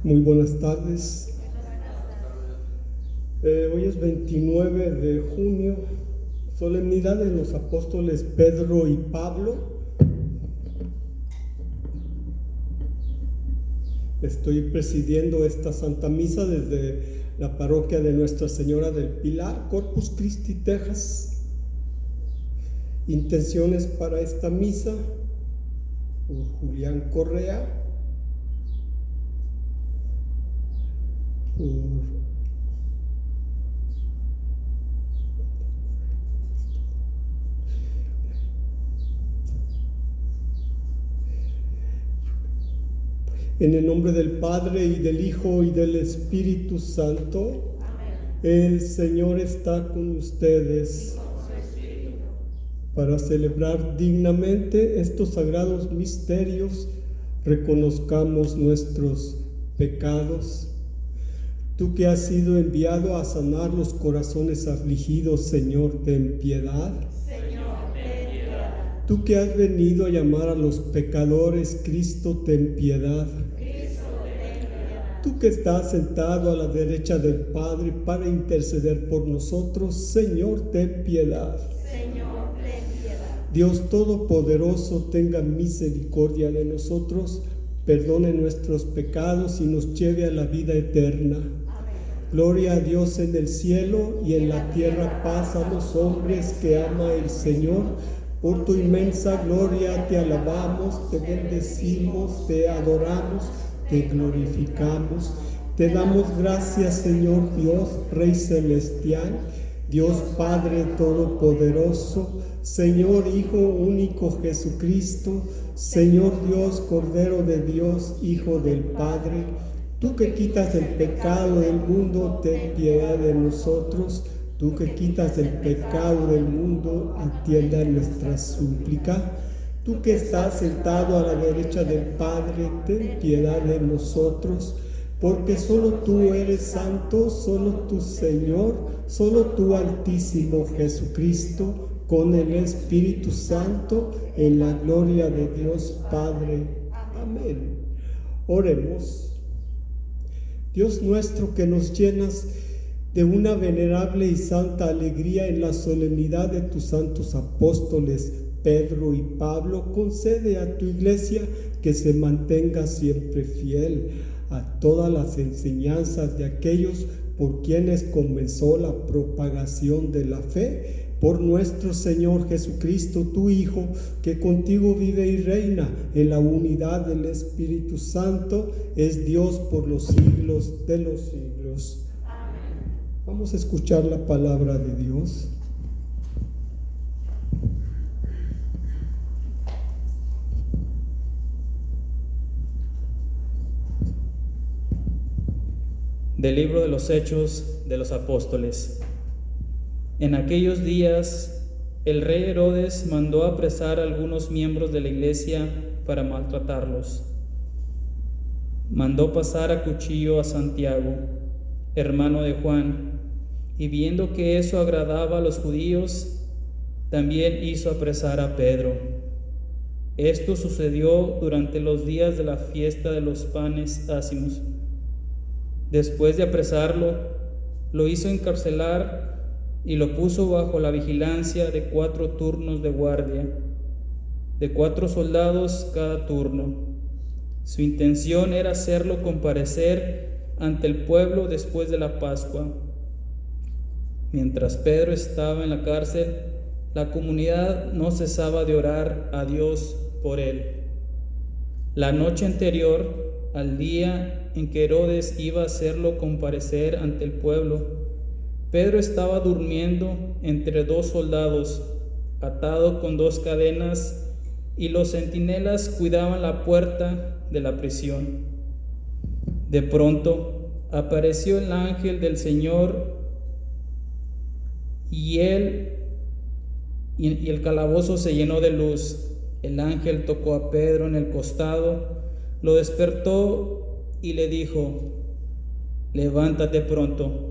Muy buenas tardes. Hoy es 29 de junio, solemnidad de los apóstoles Pedro y Pablo. Estoy presidiendo esta Santa Misa desde la parroquia de Nuestra Señora del Pilar, Corpus Christi, Texas. Intenciones para esta misa por Julián Correa, en el nombre del Padre y del Hijo y del Espíritu Santo. Amén. El Señor está con ustedes. Para celebrar dignamente estos sagrados misterios, reconozcamos nuestros pecados. Tú que has sido enviado a sanar los corazones afligidos, Señor, ten piedad. Señor, ten piedad. Tú que has venido a llamar a los pecadores, Cristo, ten piedad. Cristo, ten piedad. Tú que estás sentado a la derecha del Padre para interceder por nosotros, Señor, ten piedad. Señor, ten piedad. Dios Todopoderoso, tenga misericordia de nosotros, perdone nuestros pecados y nos lleve a la vida eterna. Gloria a Dios en el cielo y en la tierra paz a los hombres que ama el Señor. Por tu inmensa gloria te alabamos, te bendecimos, te adoramos, te glorificamos. Te damos gracias, Señor Dios, Rey Celestial, Dios Padre Todopoderoso, Señor Hijo único Jesucristo, Señor Dios, Cordero de Dios, Hijo del Padre. Tú que quitas el pecado del mundo, ten piedad de nosotros. Tú que quitas el pecado del mundo, atienda nuestra súplica. Tú que estás sentado a la derecha del Padre, ten piedad de nosotros. Porque solo tú eres santo, solo tú, Señor, solo tú, Altísimo Jesucristo, con el Espíritu Santo, en la gloria de Dios Padre. Amén. Oremos. Dios nuestro, que nos llenas de una venerable y santa alegría en la solemnidad de tus santos apóstoles Pedro y Pablo, concede a tu iglesia que se mantenga siempre fiel a todas las enseñanzas de aquellos por quienes comenzó la propagación de la fe, por nuestro Señor Jesucristo, tu Hijo, que contigo vive y reina en la unidad del Espíritu Santo, es Dios por los siglos de los siglos. Amén. Vamos a escuchar la palabra de Dios. Del libro de los Hechos de los Apóstoles. En aquellos días, el rey Herodes mandó apresar a algunos miembros de la iglesia para maltratarlos. Mandó pasar a cuchillo a Santiago, hermano de Juan, y viendo que eso agradaba a los judíos, también hizo apresar a Pedro. Esto sucedió durante los días de la fiesta de los panes ácimos. Después de apresarlo, lo hizo encarcelar y lo puso bajo la vigilancia de 4 turnos de guardia, de 4 soldados cada turno. Su intención era hacerlo comparecer ante el pueblo después de la Pascua. Mientras Pedro estaba en la cárcel, la comunidad no cesaba de orar a Dios por él. La noche anterior al día en que Herodes iba a hacerlo comparecer ante el pueblo, Pedro estaba durmiendo entre 2 soldados, atado con 2 cadenas, y los centinelas cuidaban la puerta de la prisión. De pronto apareció el ángel del Señor y el calabozo se llenó de luz. El ángel tocó a Pedro en el costado, lo despertó y le dijo: levántate pronto.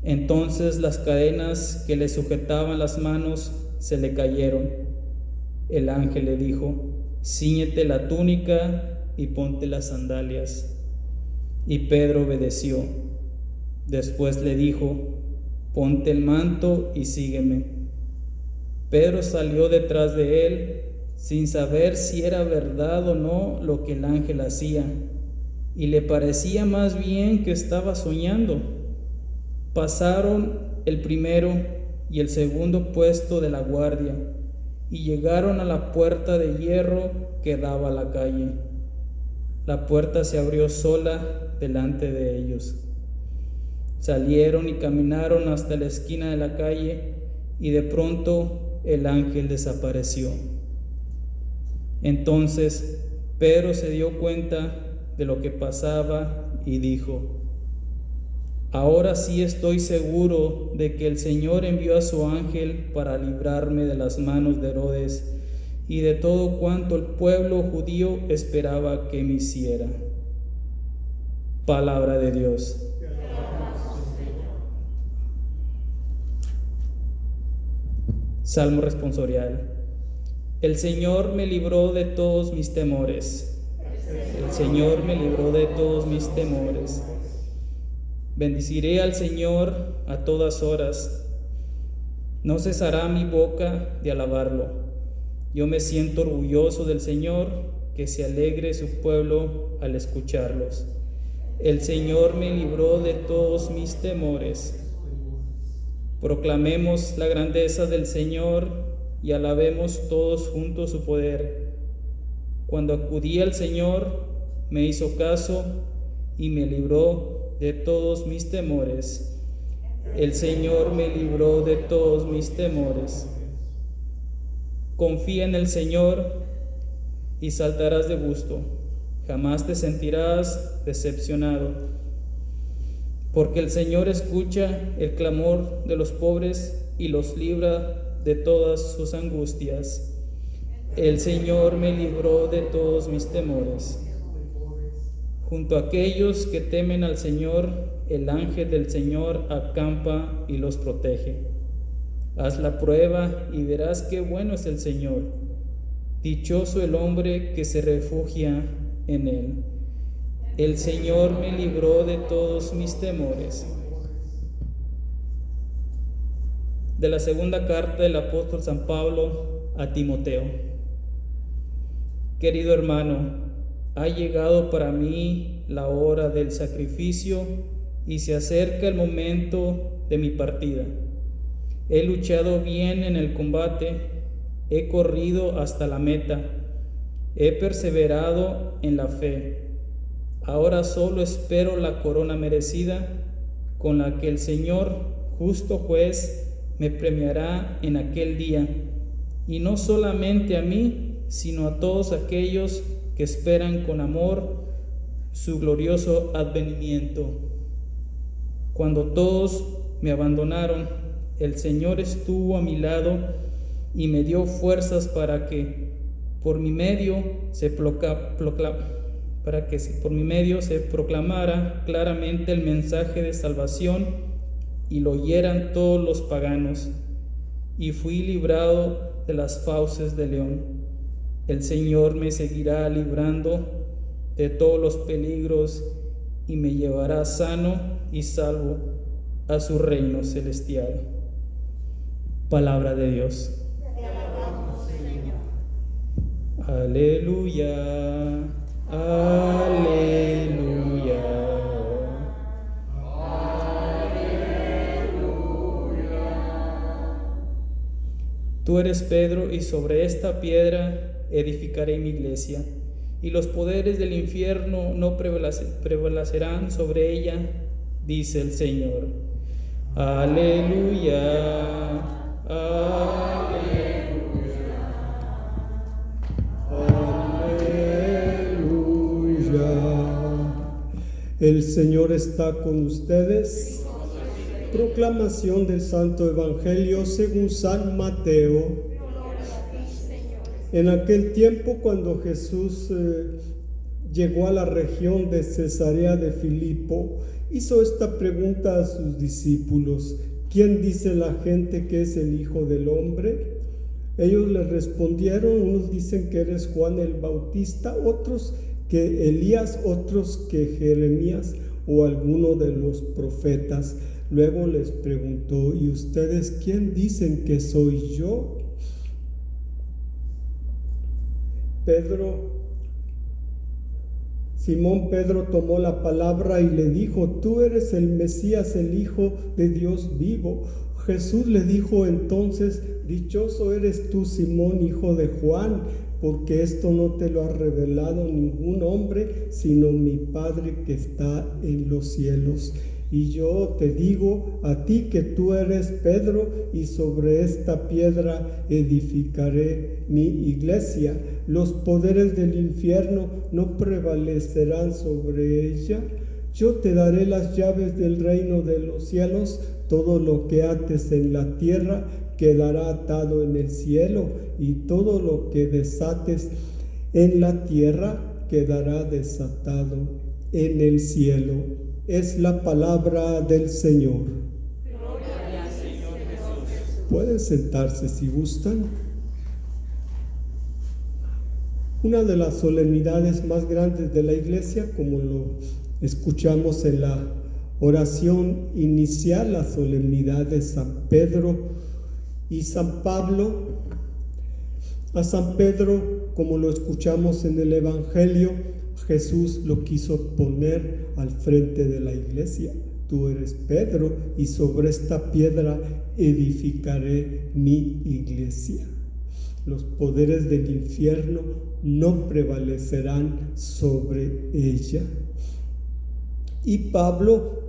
Entonces las cadenas que le sujetaban las manos se le cayeron. El ángel le dijo: cíñete la túnica y ponte las sandalias. Y Pedro obedeció. Después le dijo: ponte el manto y sígueme. Pedro salió detrás de él, sin saber si era verdad o no lo que el ángel hacía, y le parecía más bien que estaba soñando. Pasaron el primero y el segundo puesto de la guardia, y llegaron a la puerta de hierro que daba a la calle. La puerta se abrió sola delante de ellos. Salieron y caminaron hasta la esquina de la calle, y de pronto el ángel desapareció. Entonces Pedro se dio cuenta de lo que pasaba y dijo: ahora sí estoy seguro de que el Señor envió a su ángel para librarme de las manos de Herodes y de todo cuanto el pueblo judío esperaba que me hiciera. Palabra de Dios. Salmo responsorial. El Señor me libró de todos mis temores. El Señor me libró de todos mis temores. Bendeciré al Señor a todas horas. No cesará mi boca de alabarlo. Yo me siento orgulloso del Señor, que se alegre su pueblo al escucharlos. El Señor me libró de todos mis temores. Proclamemos la grandeza del Señor y alabemos todos juntos su poder. Cuando acudí al Señor, me hizo caso y me libró de todos mis temores. El Señor me libró de todos mis temores. Confía en el Señor y saltarás de gusto. Jamás te sentirás decepcionado. Porque el Señor escucha el clamor de los pobres y los libra de todas sus angustias. El Señor me libró de todos mis temores. Junto a aquellos que temen al Señor, el ángel del Señor acampa y los protege. Haz la prueba y verás qué bueno es el Señor. Dichoso el hombre que se refugia en él. El Señor me libró de todos mis temores. De la segunda carta del apóstol San Pablo a Timoteo. Querido hermano, ha llegado para mí la hora del sacrificio y se acerca el momento de mi partida. He luchado bien en el combate, he corrido hasta la meta, he perseverado en la fe. Ahora solo espero la corona merecida, con la que el Señor, justo juez, me premiará en aquel día, y no solamente a mí, sino a todos aquellos que esperan con amor su glorioso advenimiento. Cuando todos me abandonaron, el Señor estuvo a mi lado y me dio fuerzas para que por mi medio se proclamara claramente el mensaje de salvación y lo oyeran todos los paganos. Y fui librado de las fauces del león. El Señor me seguirá librando de todos los peligros y me llevará sano y salvo a su reino celestial. Palabra de Dios. Te alabamos, Señor. Aleluya, aleluya. Tú eres Pedro, y sobre esta piedra edificaré mi iglesia, y los poderes del infierno no prevalecerán sobre ella, dice el Señor. Aleluya, aleluya. El Señor está con ustedes. Proclamación del Santo Evangelio según San Mateo. En aquel tiempo, cuando Jesús llegó a la región de Cesarea de Filipo, hizo esta pregunta a sus discípulos: ¿quién dice la gente que es el Hijo del Hombre? Ellos le respondieron: unos dicen que eres Juan el Bautista, otros que Elías, otros que Jeremías o alguno de los profetas. Luego les preguntó: ¿y ustedes quién dicen que soy yo? Simón Pedro tomó la palabra y le dijo: tú eres el Mesías, el Hijo de Dios vivo. Jesús le dijo entonces: dichoso eres tú, Simón, hijo de Juan, porque esto no te lo ha revelado ningún hombre, sino mi Padre que está en los cielos. Y yo te digo a ti que tú eres Pedro, y sobre esta piedra edificaré mi iglesia. Los poderes del infierno no prevalecerán sobre ella. Yo te daré las llaves del reino de los cielos. Todo lo que ates en la tierra quedará atado en el cielo, y todo lo que desates en la tierra quedará desatado en el cielo. Es la palabra del Señor. Gloria al Señor Jesús. Pueden sentarse si gustan. Una de las solemnidades más grandes de la Iglesia, como lo escuchamos en la oración inicial, la solemnidad de San Pedro y San Pablo. A San Pedro, como lo escuchamos en el Evangelio, Jesús lo quiso poner al frente de la iglesia. Tú eres Pedro, y sobre esta piedra edificaré mi iglesia. Los poderes del infierno no prevalecerán sobre ella. Y Pablo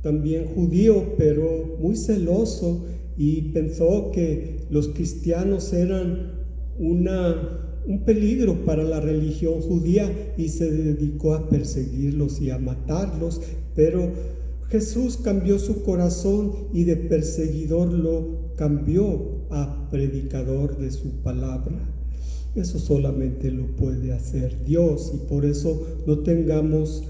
también judío, pero muy celoso, y pensó que los cristianos eran un peligro para la religión judía, y se dedicó a perseguirlos y a matarlos. Pero Jesús cambió su corazón, y de perseguidor lo cambió a predicador de su palabra. Eso solamente lo puede hacer Dios, y por eso no tengamos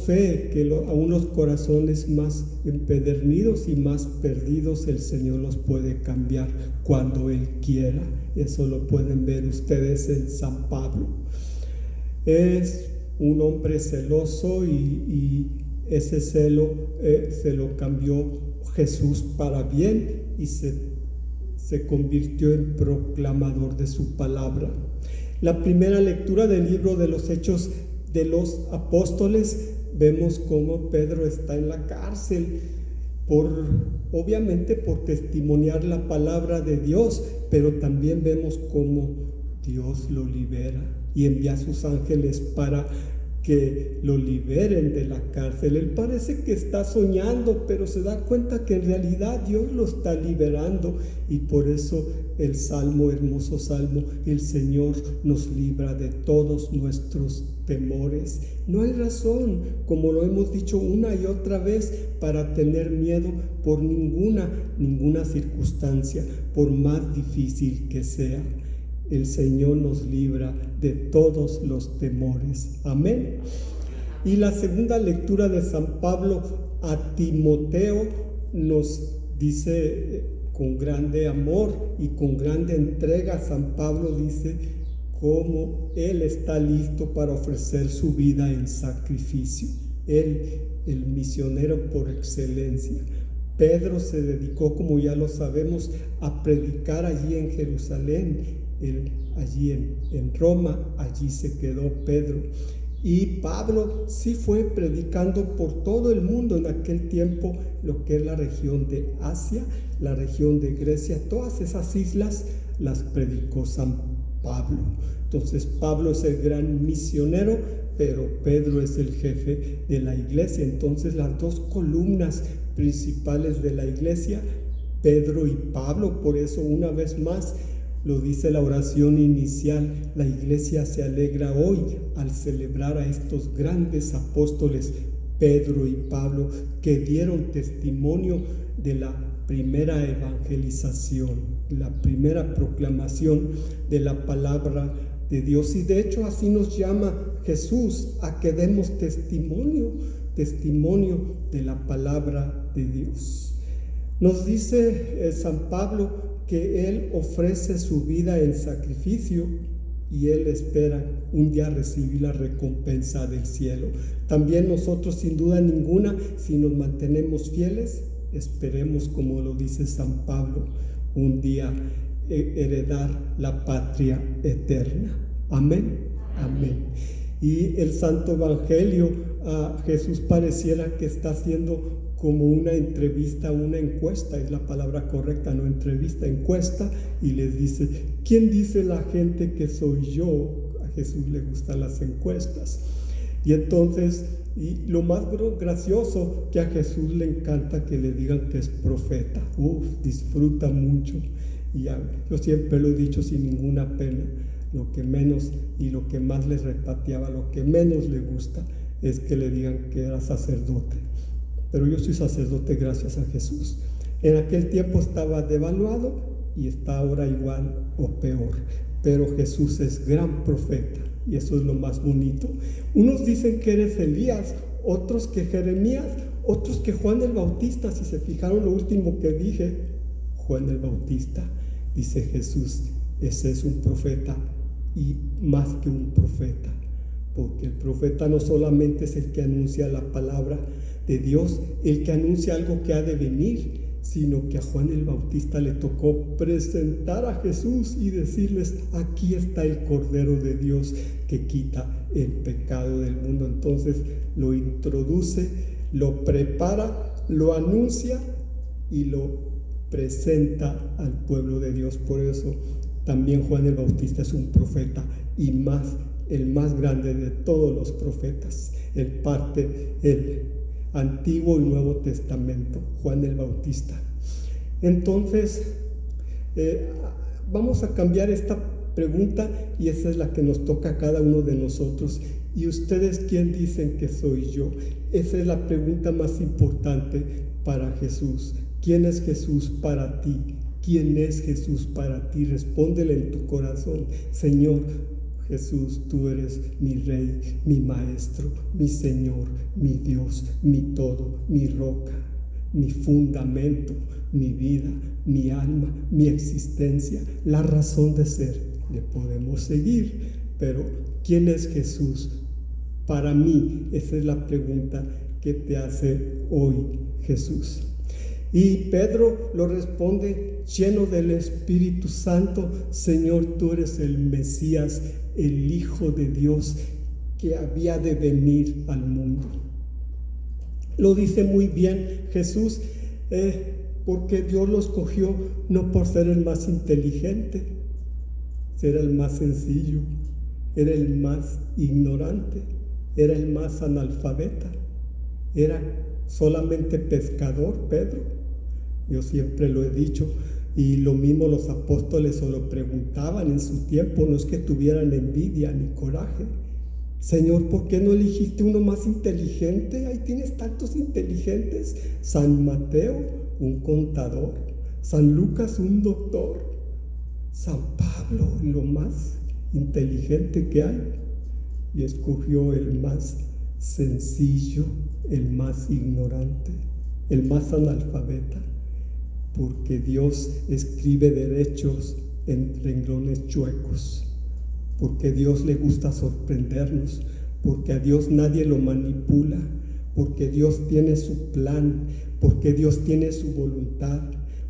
fe que a unos corazones más empedernidos y más perdidos el Señor los puede cambiar cuando Él quiera. Eso lo pueden ver ustedes en San Pablo. Es un hombre celoso, y ese celo se lo cambió Jesús para bien, y se convirtió en proclamador de su palabra. La primera lectura del libro de los Hechos de los Apóstoles, vemos cómo Pedro está en la cárcel, obviamente por testimoniar la palabra de Dios, pero también vemos cómo Dios lo libera y envía a sus ángeles para que lo liberen de la cárcel. Él parece que está soñando, pero se da cuenta que en realidad Dios lo está liberando, y por eso el salmo, hermoso salmo: el Señor nos libra de todos nuestros temores. No hay razón, como lo hemos dicho una y otra vez, para tener miedo por ninguna circunstancia, por más difícil que sea. El Señor nos libra de todos los temores. Amén. Y la segunda lectura de San Pablo a Timoteo nos dice con grande amor y con grande entrega. San Pablo dice cómo él está listo para ofrecer su vida en sacrificio. Él, el misionero por excelencia. Pedro se dedicó, como ya lo sabemos, a predicar allí en Jerusalén. Allí en Roma, allí se quedó Pedro. Y Pablo sí fue predicando por todo el mundo en aquel tiempo, lo que es la región de Asia, la región de Grecia, todas esas islas las predicó San Pablo. Entonces Pablo es el gran misionero, pero Pedro es el jefe de la iglesia. Entonces las dos columnas principales de la iglesia, Pedro y Pablo. Por eso, una vez más, lo dice la oración inicial: la iglesia se alegra hoy al celebrar a estos grandes apóstoles, Pedro y Pablo, que dieron testimonio de la primera evangelización, la primera proclamación de la palabra de Dios. Y de hecho así nos llama Jesús, a que demos testimonio de la palabra de Dios. Nos dice San Pablo que Él ofrece su vida en sacrificio, y él espera un día recibir la recompensa del cielo. También nosotros, sin duda ninguna, si nos mantenemos fieles, esperemos, como lo dice San Pablo, un día heredar la patria eterna. Amén. Amén. Y el Santo Evangelio, a Jesús pareciera que está haciendo como una entrevista, una encuesta, es la palabra correcta, no entrevista, encuesta, y les dice: ¿quién dice la gente que soy yo? A Jesús le gustan las encuestas. Y entonces, y lo más gracioso, que a Jesús le encanta que le digan que es profeta. Disfruta mucho. Y yo siempre lo he dicho sin ninguna pena, lo que menos y lo que más le repateaba, lo que menos le gusta es que le digan que era sacerdote. Pero yo soy sacerdote gracias a Jesús. En aquel tiempo estaba devaluado y está ahora igual o peor. Pero Jesús es gran profeta y eso es lo más bonito. Unos dicen que eres Elías, otros que Jeremías, otros que Juan el Bautista. Si se fijaron lo último que dije, Juan el Bautista, dice Jesús, ese es un profeta y más que un profeta. Porque el profeta no solamente es el que anuncia la palabra de Dios, el que anuncia algo que ha de venir, sino que a Juan el Bautista le tocó presentar a Jesús y decirles: aquí está el Cordero de Dios que quita el pecado del mundo. Entonces lo introduce, lo prepara, lo anuncia y lo presenta al pueblo de Dios. Por eso también Juan el Bautista es un profeta y el más grande de todos los profetas. Él parte el Antiguo y Nuevo Testamento, Juan el Bautista. Entonces, vamos a cambiar esta pregunta y esa es la que nos toca a cada uno de nosotros. ¿Y ustedes quién dicen que soy yo? Esa es la pregunta más importante para Jesús. ¿Quién es Jesús para ti? ¿Quién es Jesús para ti? Respóndele en tu corazón: Señor Jesús, tú eres mi Rey, mi Maestro, mi Señor, mi Dios, mi todo, mi roca, mi fundamento, mi vida, mi alma, mi existencia, la razón de ser. Le podemos seguir, pero ¿quién es Jesús para mí? Esa es la pregunta que te hace hoy Jesús. Y Pedro lo responde lleno del Espíritu Santo: Señor, tú eres el Mesías, el Hijo de Dios que había de venir al mundo. Lo dice muy bien Jesús, porque Dios lo escogió no por ser el más inteligente, era el más sencillo, era el más ignorante, era el más analfabeta, era solamente pescador Pedro. Yo siempre lo he dicho, y lo mismo los apóstoles se lo preguntaban en su tiempo, no es que tuvieran envidia ni coraje. Señor, ¿por qué no elegiste uno más inteligente? Ahí tienes tantos inteligentes. San Mateo, un contador. San Lucas, un doctor. San Pablo, lo más inteligente que hay. Y escogió el más sencillo, el más ignorante, el más analfabeta. Porque Dios escribe derechos en renglones chuecos, porque a Dios le gusta sorprendernos, porque a Dios nadie lo manipula, porque Dios tiene su plan, porque Dios tiene su voluntad,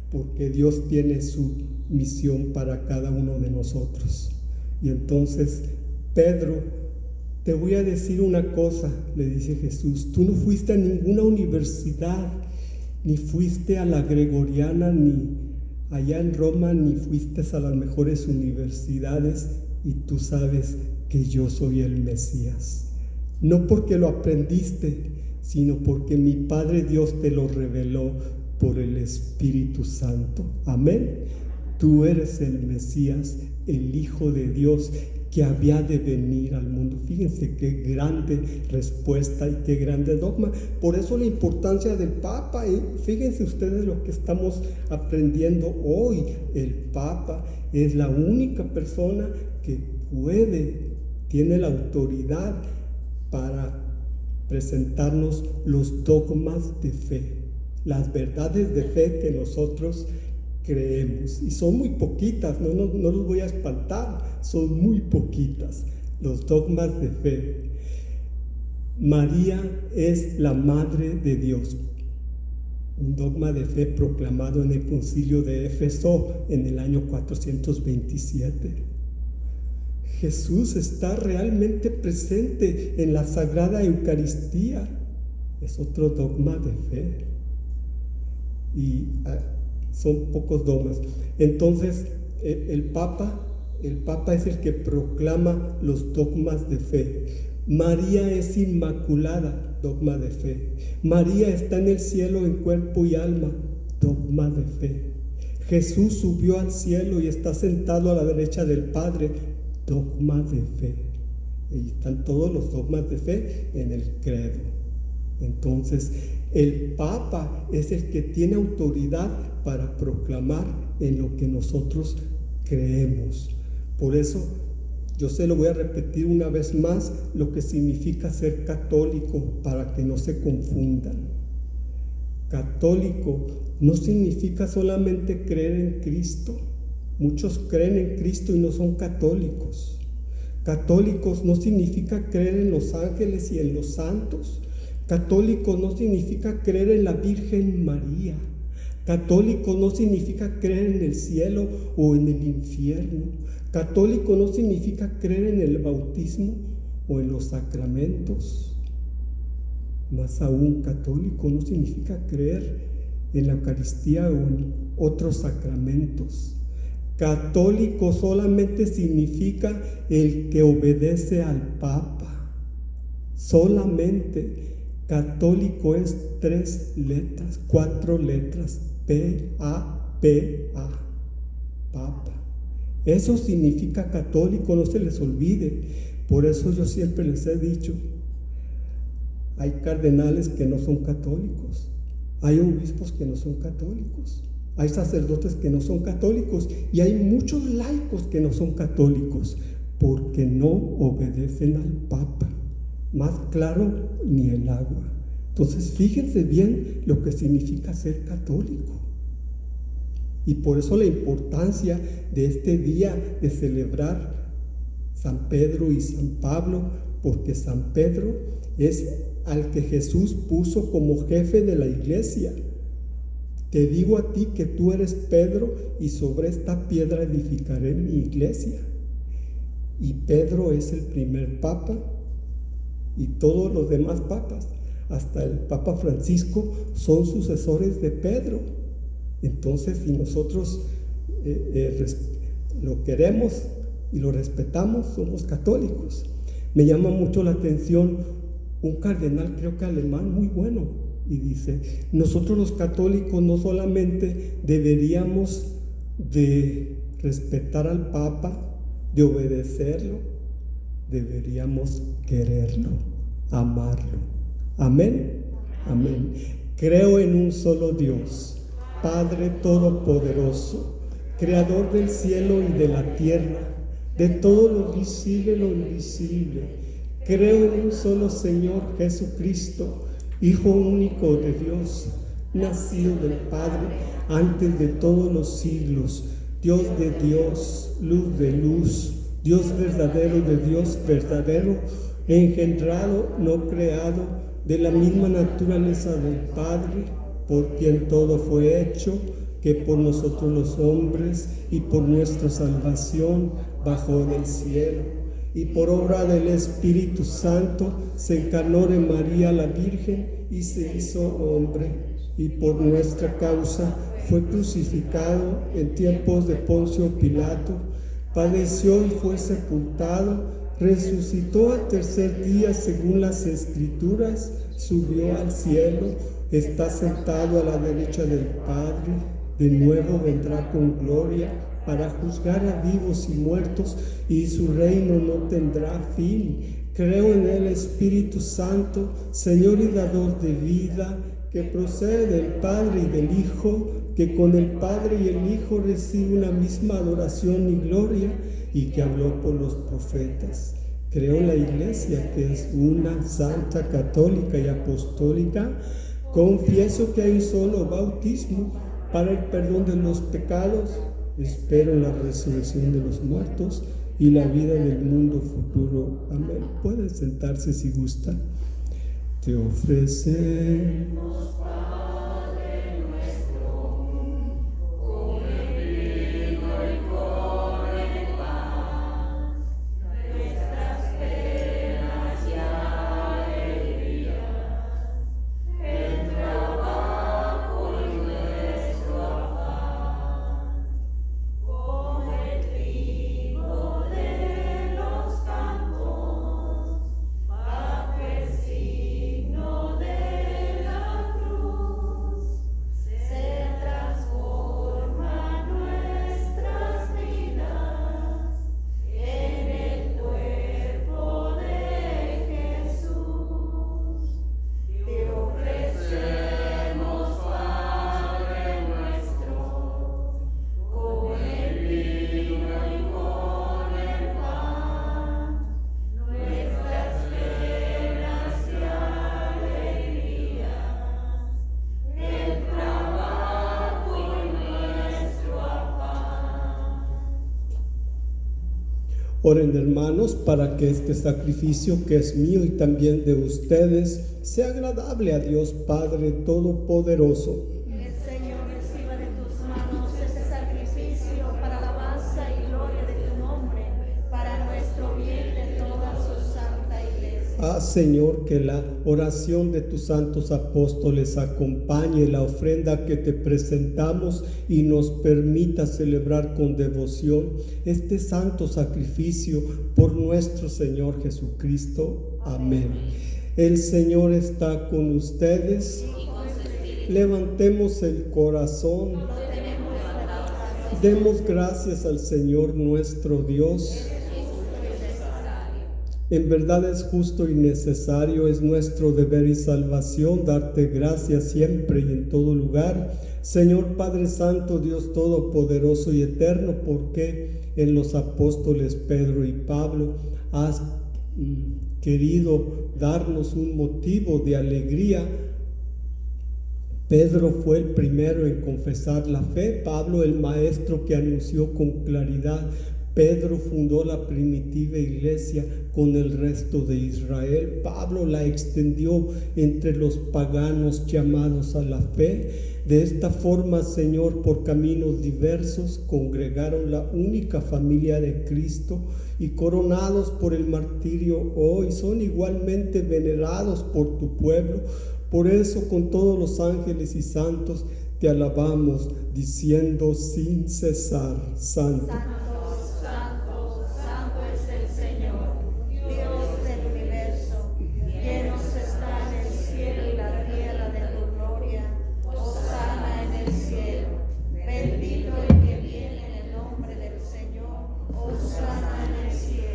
porque Dios tiene su misión para cada uno de nosotros. Y entonces, Pedro, te voy a decir una cosa, le dice Jesús: tú no fuiste a ninguna universidad, ni fuiste a la Gregoriana, ni allá en Roma, ni fuiste a las mejores universidades, y tú sabes que yo soy el Mesías. No porque lo aprendiste, sino porque mi Padre Dios te lo reveló por el Espíritu Santo. Amén. Tú eres el Mesías, el Hijo de Dios que había de venir al mundo. Fíjense qué grande respuesta y qué grande dogma. Por eso la importancia del Papa. Fíjense ustedes lo que estamos aprendiendo hoy. El Papa es la única persona que tiene la autoridad para presentarnos los dogmas de fe, las verdades de fe que nosotros creemos. Y son muy poquitas, no los voy a espantar, son muy poquitas los dogmas de fe. María es la Madre de Dios. Un dogma de fe proclamado en el Concilio de Éfeso en el año 427. Jesús está realmente presente en la Sagrada Eucaristía. Es otro dogma de fe. Y son pocos dogmas. Entonces, el Papa es el que proclama los dogmas de fe. María es inmaculada, dogma de fe. María está en el cielo en cuerpo y alma, dogma de fe. Jesús subió al cielo y está sentado a la derecha del Padre, dogma de fe. Y están todos los dogmas de fe en el credo. Entonces, el Papa es el que tiene autoridad para proclamar en lo que nosotros creemos. Por eso, yo se lo voy a repetir una vez más lo que significa ser católico para que no se confundan. Católico no significa solamente creer en Cristo. Muchos creen en Cristo y no son católicos. Católicos no significa creer en los ángeles y en los santos. Católico no significa creer en la Virgen María. Católico no significa creer en el cielo o en el infierno. Católico no significa creer en el bautismo o en los sacramentos. Más aún, católico no significa creer en la Eucaristía o en otros sacramentos. Católico solamente significa el que obedece al Papa. Solamente. Católico es 4 letras, P-A-P-A, Papa. Eso significa católico, no se les olvide. Por eso yo siempre les he dicho, hay cardenales que no son católicos, hay obispos que no son católicos, hay sacerdotes que no son católicos y hay muchos laicos que no son católicos porque no obedecen al Papa. Más claro ni el agua. Entonces fíjense bien lo que significa ser católico. Y por eso la importancia de este día de celebrar San Pedro y San Pablo, porque San Pedro es al que Jesús puso como jefe de la iglesia. Te digo a ti que tú eres Pedro y sobre esta piedra edificaré mi iglesia. Y Pedro es el primer papa. Y todos los demás papas, hasta el Papa Francisco, son sucesores de Pedro. Entonces, si nosotros lo queremos y lo respetamos, somos católicos. Me llama mucho la atención un cardenal, creo que alemán, muy bueno, y dice, nosotros los católicos no solamente deberíamos de respetar al Papa, de obedecerlo, deberíamos quererlo, amarlo. Amén. Amén. Creo en un solo Dios, Padre Todopoderoso, Creador del cielo y de la tierra, de todo lo visible y lo invisible. Creo en un solo Señor Jesucristo, Hijo único de Dios, nacido del Padre antes de todos los siglos, Dios de Dios, luz de luz, Dios verdadero de Dios verdadero, engendrado, no creado, de la misma naturaleza del Padre, por quien todo fue hecho, que por nosotros los hombres y por nuestra salvación bajó del cielo, y por obra del Espíritu Santo se encarnó en María la Virgen y se hizo hombre, y por nuestra causa fue crucificado en tiempos de Poncio Pilato, padeció y fue sepultado, resucitó al tercer día según las Escrituras, subió al cielo, está sentado a la derecha del Padre, de nuevo vendrá con gloria para juzgar a vivos y muertos, y su reino no tendrá fin. Creo en el Espíritu Santo, Señor y dador de vida, que procede del Padre y del Hijo, que con el Padre y el Hijo recibe una misma adoración y gloria, y que habló por los profetas. Creo en la Iglesia, que es una, santa, católica y apostólica. Confieso que hay un solo bautismo para el perdón de los pecados. Espero la resurrección de los muertos y la vida del mundo futuro. Amén. Pueden sentarse si gustan. Te ofrecemos, Padre nuestro, con el vino y con el pan, nuestras penas y alegrías, el trabajo y nuestro afán, con el trigo de los campos, bajo el signo de la cruz, se transforma nuestras vidas en el cuerpo de Jesús. Te ofrecemos, Padre nuestro, con el vino y con el pan, nuestras penas y alegrías, el trabajo y nuestro afán. Oren, hermanos, para que este sacrificio que es mío y también de ustedes sea agradable a Dios Padre Todopoderoso. El Señor reciba de tus manos este sacrificio para alabanza y gloria de tu nombre, para nuestro bien de toda su santa iglesia. Ah, Señor, que la oración de tus santos apóstoles acompañe la ofrenda que te presentamos y nos permita celebrar con devoción este santo sacrificio por nuestro Señor Jesucristo. Amén. El Señor está con ustedes. Levantemos el corazón. Demos gracias al Señor nuestro Dios. En verdad es justo y necesario, es nuestro deber y salvación darte gracias siempre y en todo lugar, Señor Padre Santo, Dios Todopoderoso y Eterno, porque en los apóstoles Pedro y Pablo has querido darnos un motivo de alegría. Pedro fue el primero en confesar la fe, Pablo el maestro que anunció con claridad. Pedro fundó la primitiva iglesia con el resto de Israel. Pablo la extendió entre los paganos llamados a la fe. De esta forma, Señor, por caminos diversos, congregaron la única familia de Cristo y coronados por el martirio hoy, son igualmente venerados por tu pueblo. Por eso, con todos los ángeles y santos, te alabamos, diciendo sin cesar, Santo.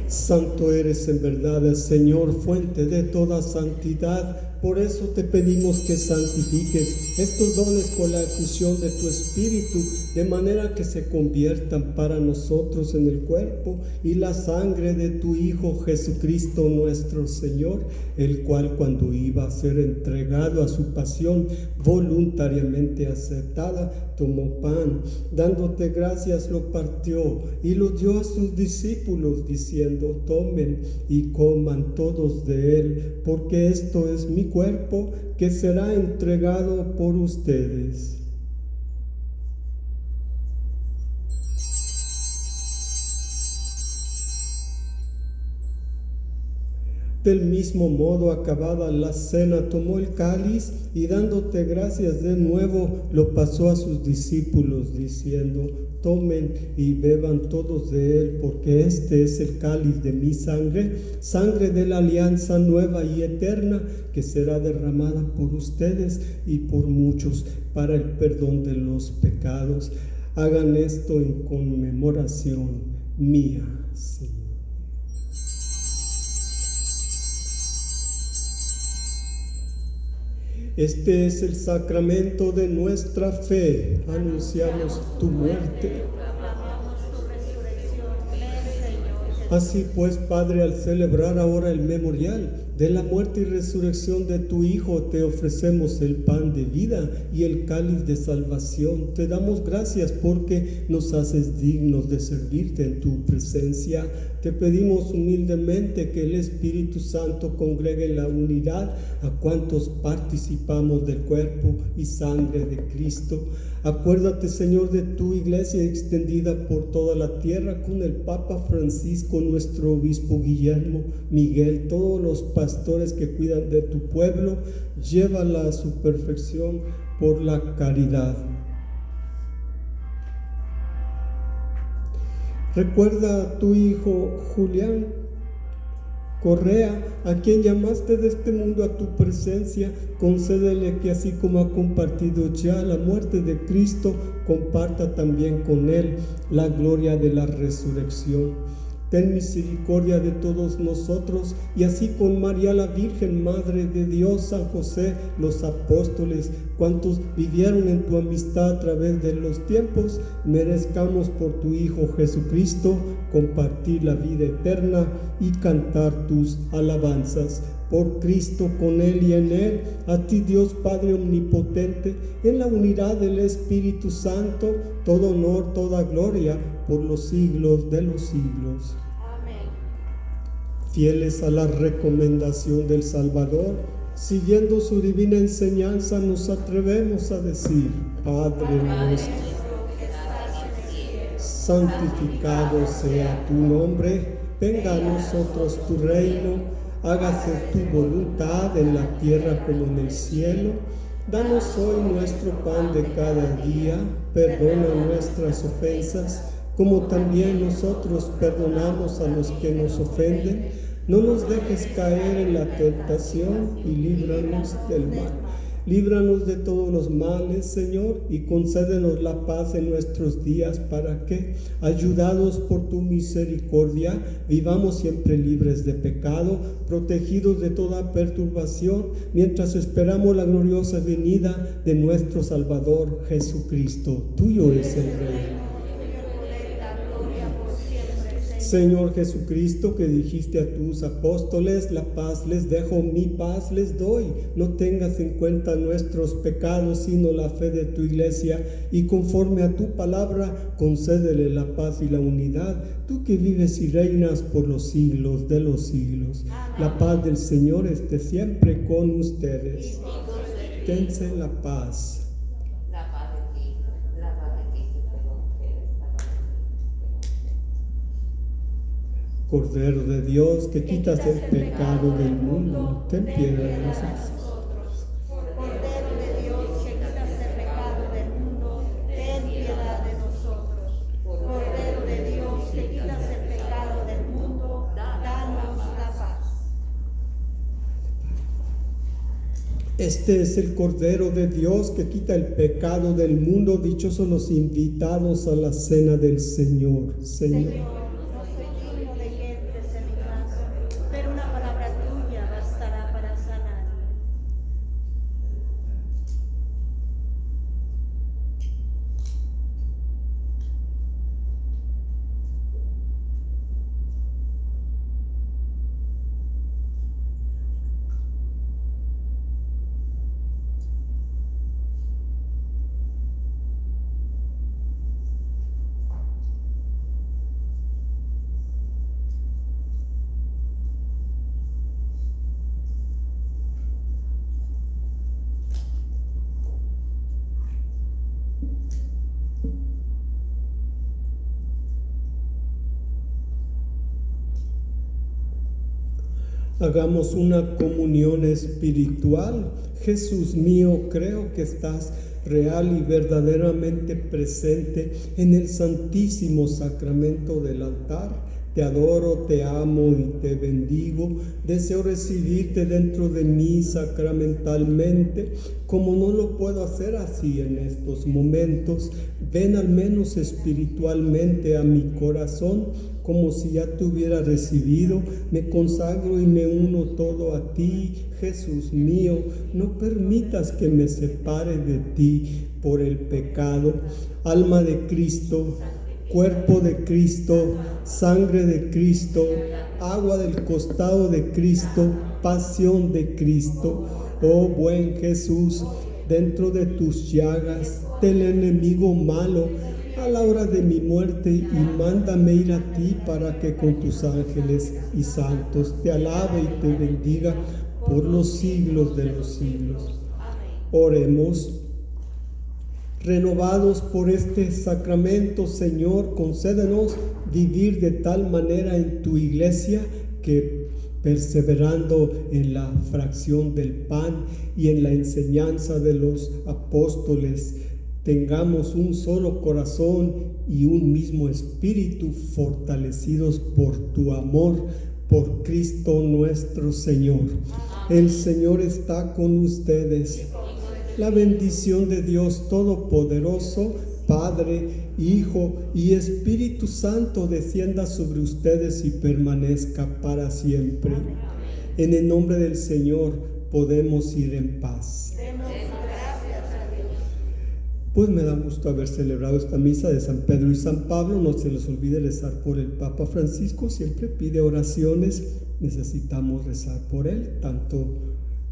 Santo eres en verdad, Señor, fuente de toda santidad. Por eso te pedimos que santifiques estos dones con la efusión de tu Espíritu, de manera que se conviertan para nosotros en el cuerpo y la sangre de tu Hijo Jesucristo nuestro Señor, el cual cuando iba a ser entregado a su pasión voluntariamente aceptada, tomó pan, dándote gracias lo partió y lo dio a sus discípulos, diciendo: tomen y coman todos de él, porque esto es mi cuerpo que será entregado por ustedes. Del mismo modo, acabada la cena, tomó el cáliz y dándote gracias de nuevo, lo pasó a sus discípulos, diciendo: tomen y beban todos de él, porque este es el cáliz de mi sangre, sangre de la alianza nueva y eterna, que será derramada por ustedes y por muchos para el perdón de los pecados. Hagan esto en conmemoración mía, Señor. Este es el sacramento de nuestra fe. Anunciamos tu muerte. Así pues, Padre, al celebrar ahora el memorial De la muerte y resurrección de tu Hijo te ofrecemos el pan de vida y el cáliz de salvación. Te damos gracias porque nos haces dignos de servirte en tu presencia. Te pedimos humildemente que el Espíritu Santo congregue en la unidad a cuantos participamos del cuerpo y sangre de Cristo. Acuérdate, Señor, de tu iglesia extendida por toda la tierra, con el Papa Francisco, nuestro obispo Guillermo, Miguel, todos los pastores que cuidan de tu pueblo. Llévala a su perfección por la caridad. Recuerda a tu hijo Julián Correa, a quien llamaste de este mundo a tu presencia. Concédele que así como ha compartido ya la muerte de Cristo, comparta también con él la gloria de la resurrección. Ten misericordia de todos nosotros, y así con María la Virgen, Madre de Dios, San José, los apóstoles, cuantos vivieron en tu amistad a través de los tiempos, merezcamos por tu Hijo Jesucristo compartir la vida eterna y cantar tus alabanzas. Por Cristo, con Él y en Él, a ti Dios Padre Omnipotente, en la unidad del Espíritu Santo, todo honor, toda gloria, por los siglos de los siglos. Amén. Fieles a la recomendación del Salvador, siguiendo su divina enseñanza, nos atrevemos a decir: Padre nuestro, que estás en el cielo, santificado sea tu nombre, venga a nosotros tu reino, hágase tu voluntad en la tierra como en el cielo. Danos hoy nuestro pan de cada día, perdona nuestras ofensas, como también nosotros perdonamos a los que nos ofenden. No nos dejes caer en la tentación y líbranos del mal. Líbranos de todos los males, Señor, y concédenos la paz en nuestros días, para que, ayudados por tu misericordia, vivamos siempre libres de pecado, protegidos de toda perturbación, mientras esperamos la gloriosa venida de nuestro Salvador Jesucristo. Tuyo es el reino. Señor Jesucristo, que dijiste a tus apóstoles: la paz les dejo, mi paz les doy. No tengas en cuenta nuestros pecados, sino la fe de tu iglesia, y conforme a tu palabra, concédele la paz y la unidad, tú que vives y reinas por los siglos de los siglos. La paz del Señor esté siempre con ustedes. Dense la paz. Cordero de Dios, que quitas el pecado del mundo, ten piedad de nosotros. Cordero de Dios, que quitas el pecado del mundo, ten piedad de nosotros. Cordero de Dios, que quitas el pecado del mundo, danos la paz. Este es el Cordero de Dios que quita el pecado del mundo. Dichosos los invitados a la cena del Señor. Señor. Pero una palabra tuya bastará para sanar. Hagamos una comunión espiritual. Jesús mío, creo que estás real y verdaderamente presente en el santísimo sacramento del altar. Te adoro, te amo y te bendigo. Deseo recibirte dentro de mí sacramentalmente. Como no lo puedo hacer así en estos momentos, ven al menos espiritualmente a mi corazón, como si ya te hubiera recibido. Me consagro y me uno todo a ti, Jesús mío. No permitas que me separe de ti por el pecado. Alma de Cristo, cuerpo de Cristo, sangre de Cristo, agua del costado de Cristo, pasión de Cristo. Oh buen Jesús, dentro de tus llagas del enemigo malo, a la hora de mi muerte, y mándame ir a ti para que con tus ángeles y santos te alabe y te bendiga por los siglos de los siglos. Oremos. Renovados por este sacramento, Señor, concédenos vivir de tal manera en tu iglesia que, perseverando en la fracción del pan y en la enseñanza de los apóstoles, tengamos un solo corazón y un mismo espíritu, fortalecidos por tu amor, por Cristo nuestro Señor. El Señor está con ustedes. La bendición de Dios Todopoderoso, Padre, Hijo y Espíritu Santo descienda sobre ustedes y permanezca para siempre. En el nombre del Señor podemos ir en paz. Pues me da gusto haber celebrado esta misa de San Pedro y San Pablo. No se les olvide rezar por el Papa Francisco, siempre pide oraciones, necesitamos rezar por él,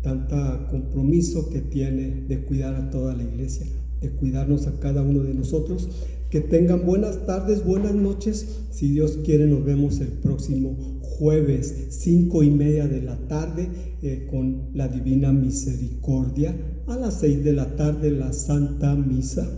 tanta compromiso que tiene de cuidar a toda la iglesia, de cuidarnos a cada uno de nosotros. Que tengan buenas tardes, buenas noches. Si Dios quiere, nos vemos el próximo jueves, 5:30 de la tarde, con la Divina Misericordia. A las 6 de la tarde, la Santa Misa.